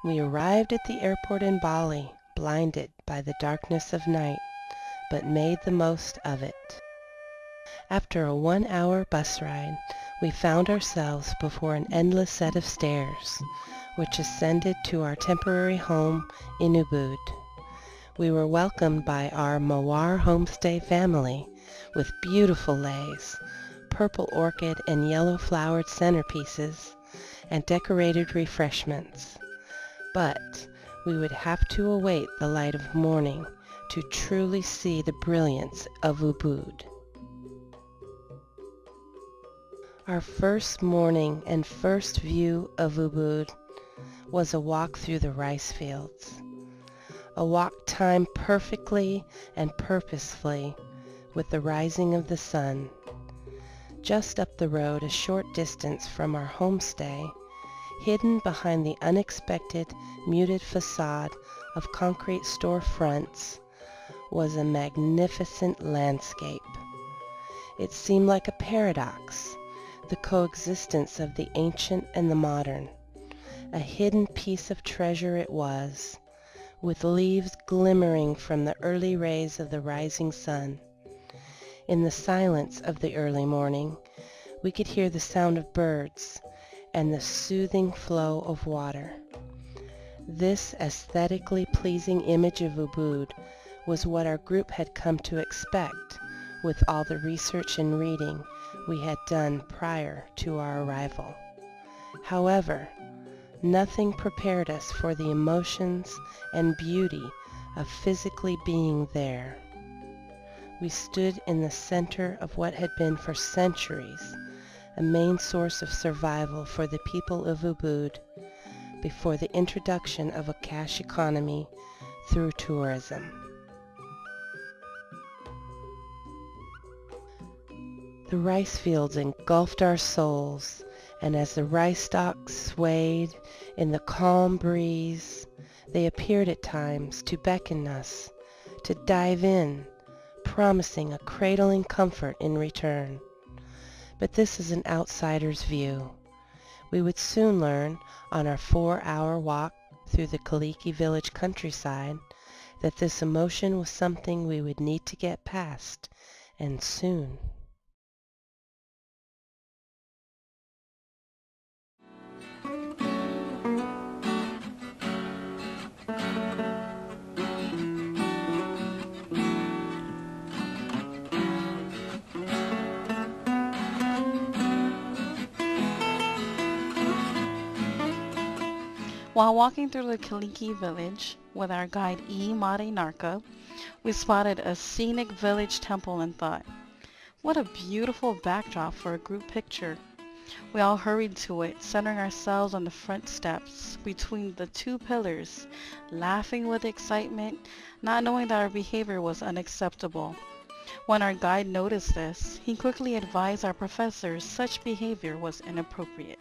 We arrived at the airport in Bali, blinded by the darkness of night, but made the most of it. After a 1-hour bus ride, we found ourselves before an endless set of stairs, which ascended to our temporary home in Ubud. We were welcomed by our Mawar homestay family with beautiful leis, purple orchid and yellow flowered centerpieces, and decorated refreshments. But we would have to await the light of morning to truly see the brilliance of Ubud. Our first morning and first view of Ubud was a walk through the rice fields. A walk timed perfectly and purposefully with the rising of the sun. Just up the road, a short distance from our homestay, hidden behind the unexpected muted facade of concrete storefronts, was a magnificent landscape. It seemed like a paradox, the coexistence of the ancient and the modern. A hidden piece of treasure it was, with leaves glimmering from the early rays of the rising sun. In the silence of the early morning, we could hear the sound of birds and the soothing flow of water. This aesthetically pleasing image of Ubud was what our group had come to expect with all the research and reading we had done prior to our arrival. However, nothing prepared us for the emotions and beauty of physically being there. We stood in the center of what had been for centuries a main source of survival for the people of Ubud before the introduction of a cash economy through tourism. The rice fields engulfed our souls, and as the rice stalks swayed in the calm breeze, they appeared at times to beckon us to dive in, promising a cradling comfort in return. But this is an outsider's view. We would soon learn on our 4-hour walk through the Kaliki village countryside that this emotion was something we would need to get past, and soon. While walking through the Kaliki village with our guide E. Mare Narka, we spotted a scenic village temple and thought, what a beautiful backdrop for a group picture. We all hurried to it, centering ourselves on the front steps between the two pillars, laughing with excitement, not knowing that our behavior was unacceptable. When our guide noticed this, he quickly advised our professors such behavior was inappropriate.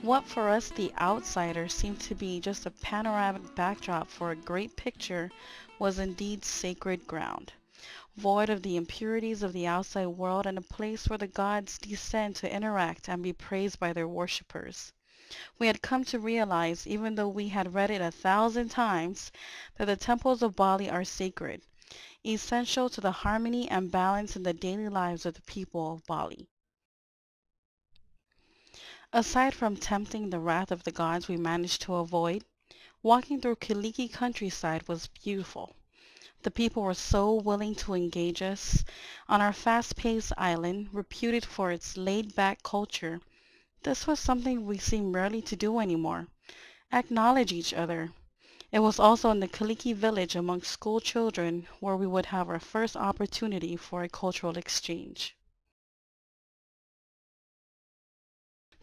What for us the outsiders seemed to be just a panoramic backdrop for a great picture was indeed sacred ground, void of the impurities of the outside world and a place where the gods descend to interact and be praised by their worshippers. We had come to realize, even though we had read it 1,000 times, that the temples of Bali are sacred, essential to the harmony and balance in the daily lives of the people of Bali. Aside from tempting the wrath of the gods we managed to avoid, walking through Kaliki countryside was beautiful. The people were so willing to engage us. On our fast-paced island, reputed for its laid-back culture, this was something we seem rarely to do anymore. Acknowledge each other. It was also in the Kaliki village among school children where we would have our first opportunity for a cultural exchange.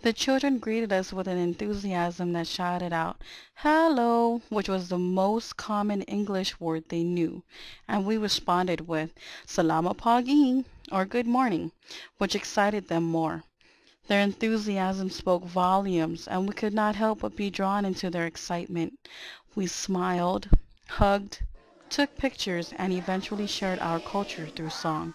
The children greeted us with an enthusiasm that shouted out, "Hello," which was the most common English word they knew, and we responded with "Salamat pagi," or "Good morning," which excited them more. Their enthusiasm spoke volumes, and we could not help but be drawn into their excitement. We smiled, hugged, took pictures, and eventually shared our culture through song.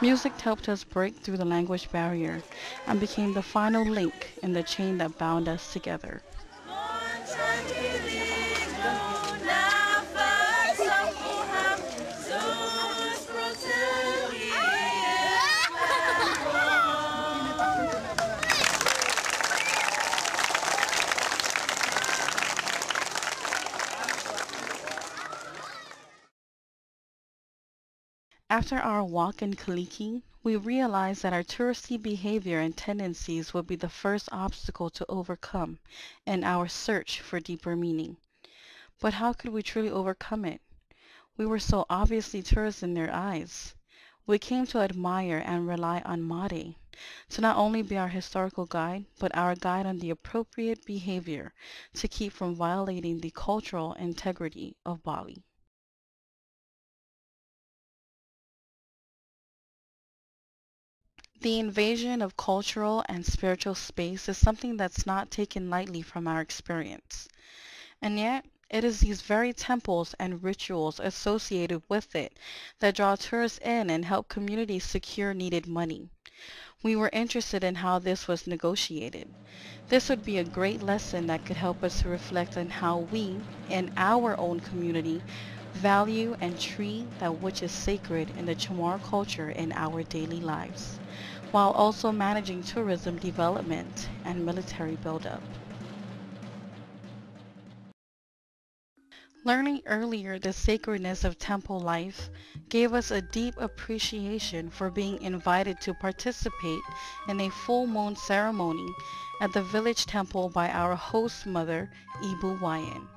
Music helped us break through the language barrier and became the final link in the chain that bound us together. After our walk in Kaliki, we realized that our touristy behavior and tendencies would be the first obstacle to overcome in our search for deeper meaning. But how could we truly overcome it? We were so obviously tourists in their eyes. We came to admire and rely on Mare to not only be our historical guide, but our guide on the appropriate behavior to keep from violating the cultural integrity of Bali. The invasion of cultural and spiritual space is something that's not taken lightly from our experience. And yet, it is these very temples and rituals associated with it that draw tourists in and help communities secure needed money. We were interested in how this was negotiated. This would be a great lesson that could help us to reflect on how we, in our own community, value and treat that which is sacred in the Chamorro culture in our daily lives, while also managing tourism development and military buildup. Learning earlier the sacredness of temple life gave us a deep appreciation for being invited to participate in a full moon ceremony at the village temple by our host mother, Ibu Wayan.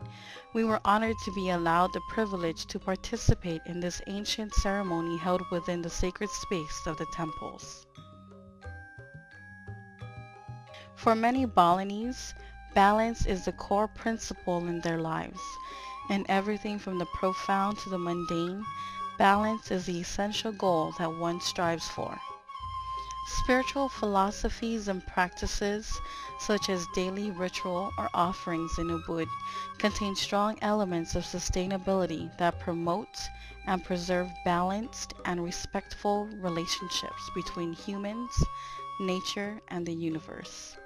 We were honored to be allowed the privilege to participate in this ancient ceremony held within the sacred space of the temples. For many Balinese, balance is the core principle in their lives. In everything from the profound to the mundane, balance is the essential goal that one strives for. Spiritual philosophies and practices, such as daily ritual or offerings in Ubud, contain strong elements of sustainability that promote and preserve balanced and respectful relationships between humans, nature, and the universe.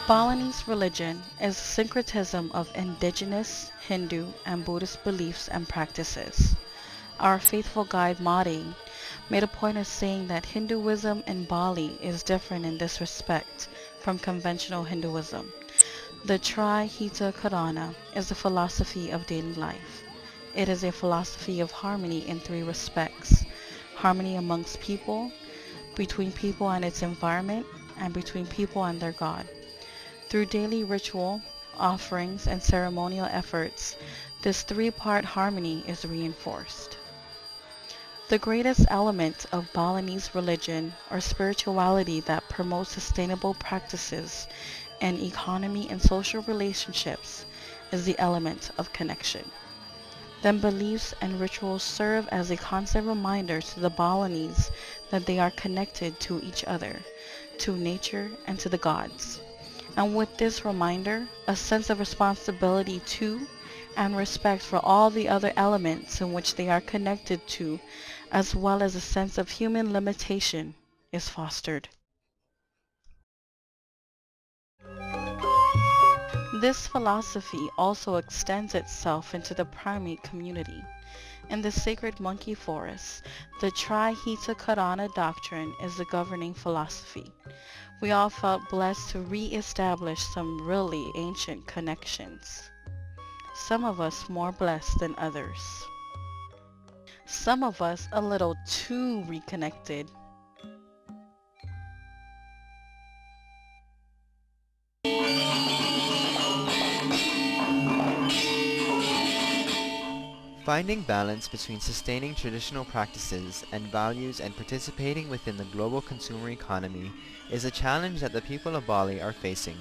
Balinese religion is a syncretism of indigenous, Hindu, and Buddhist beliefs and practices. Our faithful guide Mari made a point of saying that Hinduism in Bali is different in this respect from conventional Hinduism. The Tri-Hita Karana is a philosophy of daily life. It is a philosophy of harmony in three respects: harmony amongst people, between people and its environment, and between people and their God. Through daily ritual, offerings, and ceremonial efforts, this three-part harmony is reinforced. The greatest element of Balinese religion or spirituality that promotes sustainable practices in economy and social relationships is the element of connection. Then beliefs and rituals serve as a constant reminder to the Balinese that they are connected to each other, to nature, and to the gods. And with this reminder, a sense of responsibility to and respect for all the other elements in which they are connected to, as well as a sense of human limitation, is fostered. This philosophy also extends itself into the primate community. In the sacred monkey forest, the Tri-Hita Karana doctrine is the governing philosophy. We all felt blessed to re-establish some really ancient connections. Some of us more blessed than others. Some of us a little too reconnected. Finding balance between sustaining traditional practices and values and participating within the global consumer economy is a challenge that the people of Bali are facing.